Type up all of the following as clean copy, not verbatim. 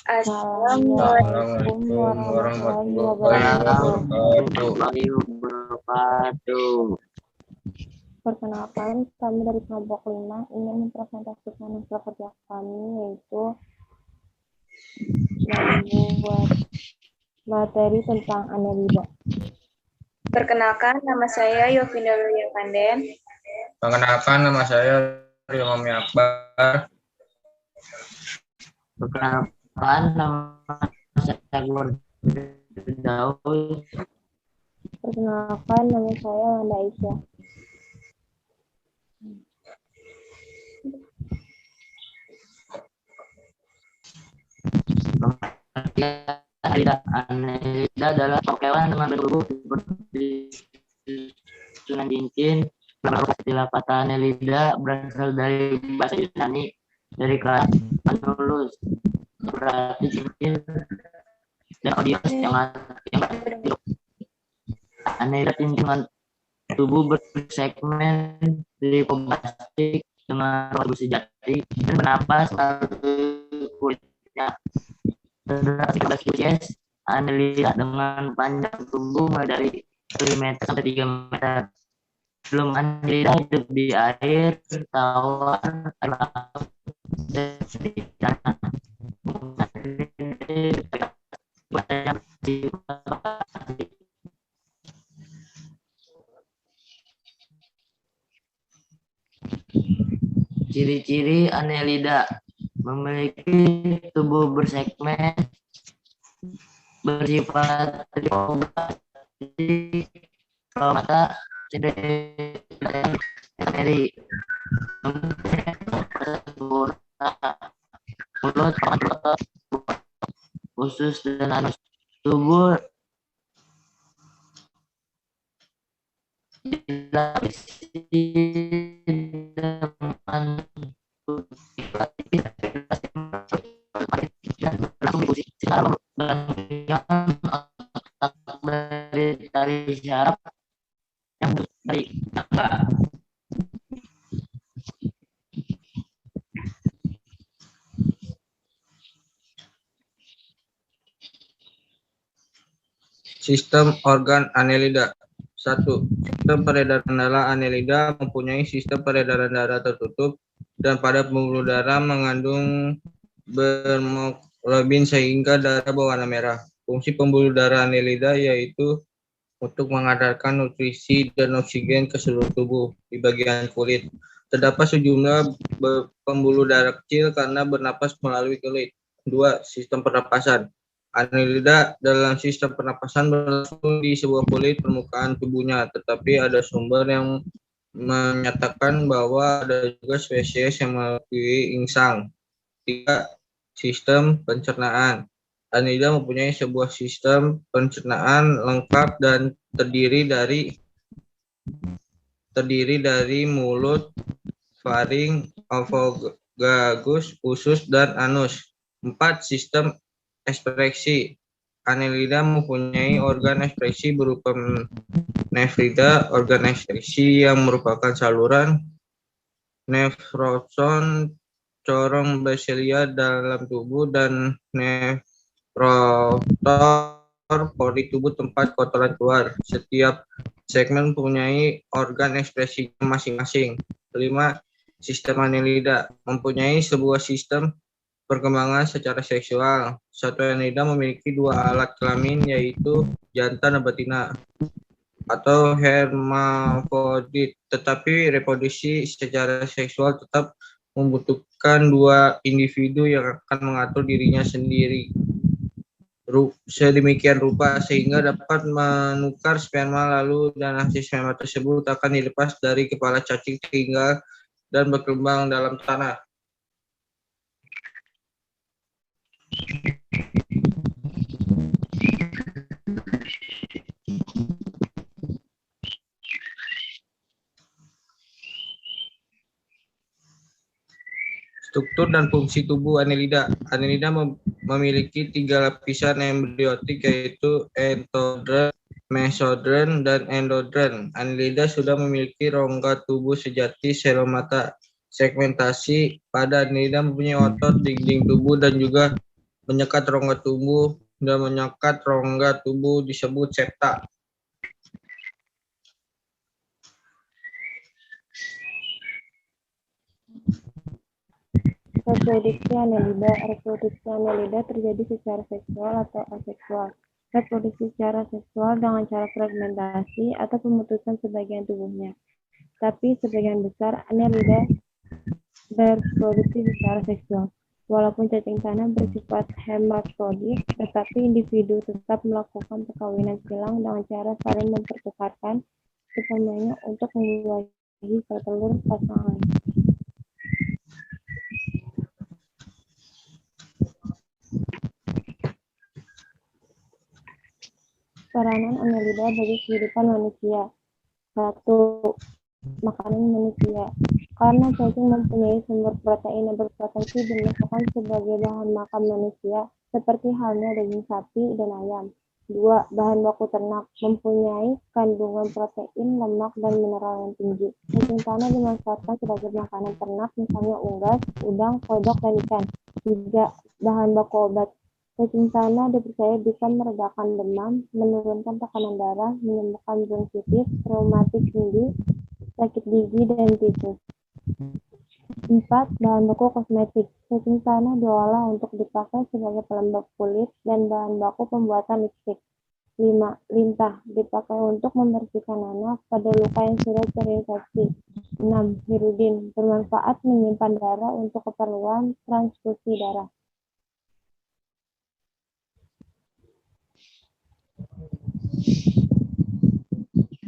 Assalamualaikum warahmatullahi wabarakatuh. Perkenalkan, kami dari kelompok 5 ingin mempresentasikan hasil kerja kami, yaitu membuat materi tentang annelida. Perkenalkan, nama saya Yovinda Lulia Panden. Perkenalkan, nama saya Rio Mami Akbar. Perkenalkan, nama saya Gordon Daud. Perkenalkan, nama saya Wanda Aisyah. Annelida adalah hewan dengan bertubuh seperti susunan cincin. Istilah kata annelida berasal dari bahasa Yunani, dari kata annulus, berarti cincin, dan odios yang hidup. Annelida cincin tubuh bersegmen dari plastik dengan tubuh sejati dan bernapas melalui kulitnya. Terdapat 13 spesies annelida dengan panjang tubuh mulai dari 1 meter sampai 3 meter. Belum annelida hidup di air, tawar, air laut, dan di tanah. Ciri-ciri annelida: memiliki tubuh bersegmen, bersifat trifungsi, mata dari mulut, usus dan anus. Tubuh dilapisi dengan dari syaraf yang dari tangga. Sistem organ annelida. 1. Sistem peredaran darah annelida mempunyai sistem peredaran darah tertutup dan pada pembuluh darah mengandung berhemoglobin sehingga darah berwarna merah. Fungsi pembuluh darah annelida yaitu untuk mengantarkan nutrisi dan oksigen ke seluruh tubuh di bagian kulit. Terdapat sejumlah pembuluh darah kecil karena bernapas melalui kulit. 2. Sistem pernapasan. Annelida dalam sistem pernapasan berlangsung di sebuah kulit permukaan tubuhnya, tetapi ada sumber yang menyatakan bahwa ada juga spesies yang melalui insang. 3. Sistem pencernaan. Annelida mempunyai sebuah sistem pencernaan lengkap dan terdiri dari mulut, faring, esophagus, usus, dan anus. 4. Sistem ekspresi. Annelida mempunyai organ ekspresi berupa nefrida, organ ekspresi yang merupakan saluran nefroson, corong baselia dalam tubuh, dan nefrotor, pori tubuh tempat kotoran keluar. Setiap segmen mempunyai organ ekspresi masing-masing. 5. Sistem annelida mempunyai sebuah sistem perkembangan secara seksual. Satu annelida memiliki 2 alat kelamin, yaitu jantan dan betina atau hermafrodit, tetapi reproduksi secara seksual tetap membutuhkan 2 individu yang akan mengatur dirinya sendiri sedemikian rupa sehingga dapat menukar sperma, lalu dan hasil sperma tersebut akan dilepas dari kepala cacing tinggal dan berkembang dalam tanah. Struktur dan fungsi tubuh annelida. Annelida memiliki 3 lapisan embriotik, yaitu entodren, mesodren, dan endodren. Annelida sudah memiliki rongga tubuh sejati, selomata. segmentasi pada annelida mempunyai otot dinding tubuh dan juga menyekat rongga tubuh dan menyekat rongga tubuh disebut septa. Reproduksi annelida terjadi secara seksual atau aseksual. Reproduksi secara seksual dengan cara fragmentasi atau pemutusan sebagian tubuhnya. Tapi sebagian besar annelida berproduksi secara seksual. Walaupun cacing tanah bersifat hermafrodit, tetapi individu tetap melakukan perkawinan silang dengan cara saling mempertukarkan spermanya untuk membuahi sel telur pasangan. Peranan annelida bagi kehidupan manusia. 1. Makanan manusia. Karena cacing mempunyai sumber protein yang berpotensi dimasukkan sebagai bahan makan manusia, seperti halnya daging sapi dan ayam. 2. Bahan baku ternak, mempunyai kandungan protein, lemak, dan mineral yang tinggi. Cacing tanah dimanfaatkan sebagai makanan ternak, misalnya unggas, udang, kodok, dan ikan. 3. Bahan baku obat. Cacing tanah dipercaya bisa meredakan demam, menurunkan tekanan darah, menyembuhkan bronkitis, reumatik sendi, sakit gigi, dan tifus. 4. Bahan baku kosmetik. Cacing tanah diolah untuk dipakai sebagai pelembab kulit dan bahan baku pembuatan lipstik. 5. Lintah. Dipakai untuk membersihkan nanah pada luka yang sudah terinfeksi. 6. Hirudin. Bermanfaat menyimpan darah untuk keperluan transfusi darah.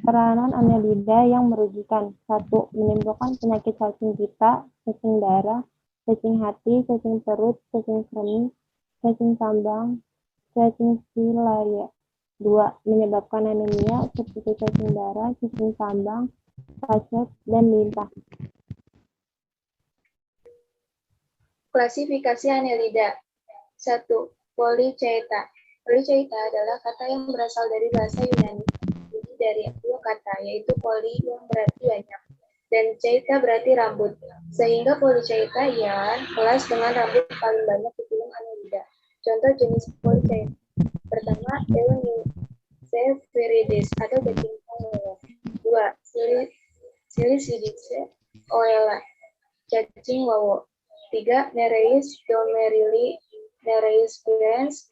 Peranan annelida yang merugikan. 1. Menimbulkan penyakit cacing pita, cacing darah, cacing hati, cacing perut, cacing kremi, cacing tambang, cacing filaria. 2. Menyebabkan anemia seperti cacing darah, cacing tambang, pacet, dan lintah. Klasifikasi annelida. 1. Polychaeta. Polychaeta adalah kata yang berasal dari bahasa Yunani, dari dua kata, yaitu poly yang berarti banyak, dan chaeta berarti rambut. Sehingga polychaeta ialah kelas dengan rambut paling banyak di gunung annelida. Contoh jenis polychaeta. Pertama, Euniceferides atau cacing tanah. 2. Silicidice oela, cacing wawo. 3. Nereis domerili, Nereis virens,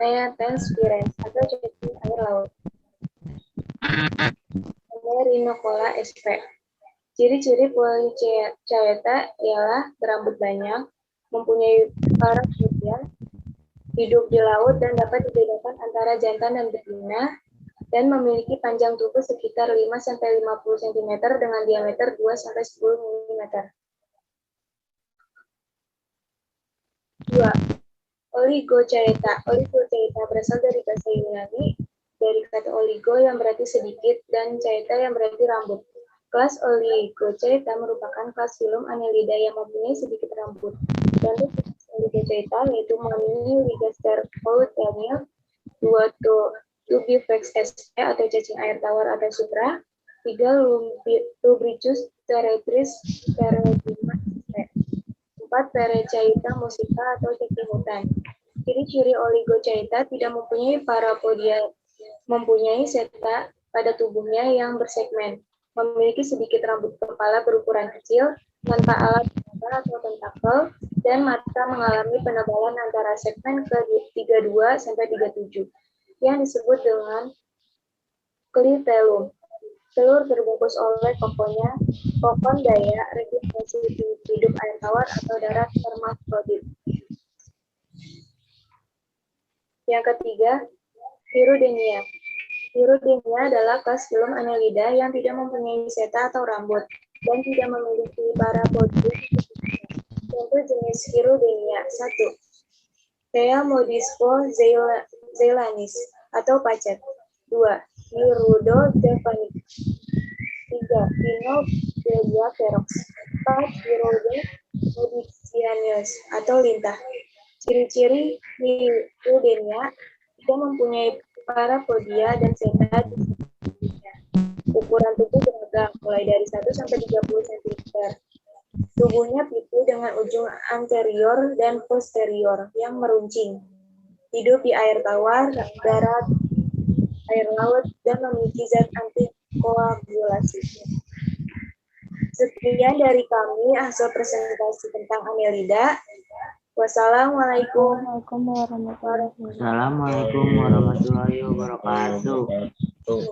Neatens virens atau cacing air laut. Rhinocola sp. Ciri-ciri polychaeta ialah berambut banyak, mempunyai parapodia, hidup di laut dan dapat dibedakan antara jantan dan betina, dan memiliki panjang tubuh sekitar 5-50 cm dengan diameter 2-10 mm. 2. Oligochaeta. Oligochaeta berasal dari bahasa Yunani, dari kata oligo yang berarti sedikit dan chaeta yang berarti rambut. Kelas Oligochaeta merupakan kelas filum annelida yang mempunyai sedikit rambut. Contoh Oligochaeta yaitu Mami Ligaster Daniel, 2. Lubifex sp atau cacing air tawar atau supra, 3. Lubricus terretris teretima sp, 4. Perechaeta musica atau cacing hutan. Ciri-ciri Oligochaeta tidak mempunyai parapodia, mempunyai seta pada tubuhnya yang bersegmen, memiliki sedikit rambut kepala berukuran kecil, tanpa alat atau tentakel, dan mata mengalami penebalan antara segmen ke-32 sampai 37, yang disebut dengan clitellum. Telur terbungkus oleh kokon daya, registrasi hidup air tawar atau darat hermafrodit. Yang ketiga, Hirudenia. Hirudenia adalah kelas filum annelida yang tidak mempunyai seta atau rambut dan tidak memiliki parapodia. Contoh jenis Hirudenia. 1. Thea modispo zeylanis atau pacet. 2. Hirudo javanix. 3. Pinobelgia ferox. 4. Hirudo modicianus atau lintah. Ciri-ciri Hirudenia tidak mempunyai parapodia dan seta di tubuhnya. Ukuran tubuh beragam, mulai dari 1 sampai 30 cm. Tubuhnya pipi dengan ujung anterior dan posterior yang meruncing. Hidup di air tawar, darat, air laut, dan memiliki zat antikoagulasi. Sekian dari kami hasil presentasi tentang Annelida. Wassalamualaikum Waalaikumsalam warahmatullahi wabarakatuh. Assalamualaikum warahmatullahi wabarakatuh. Tuh.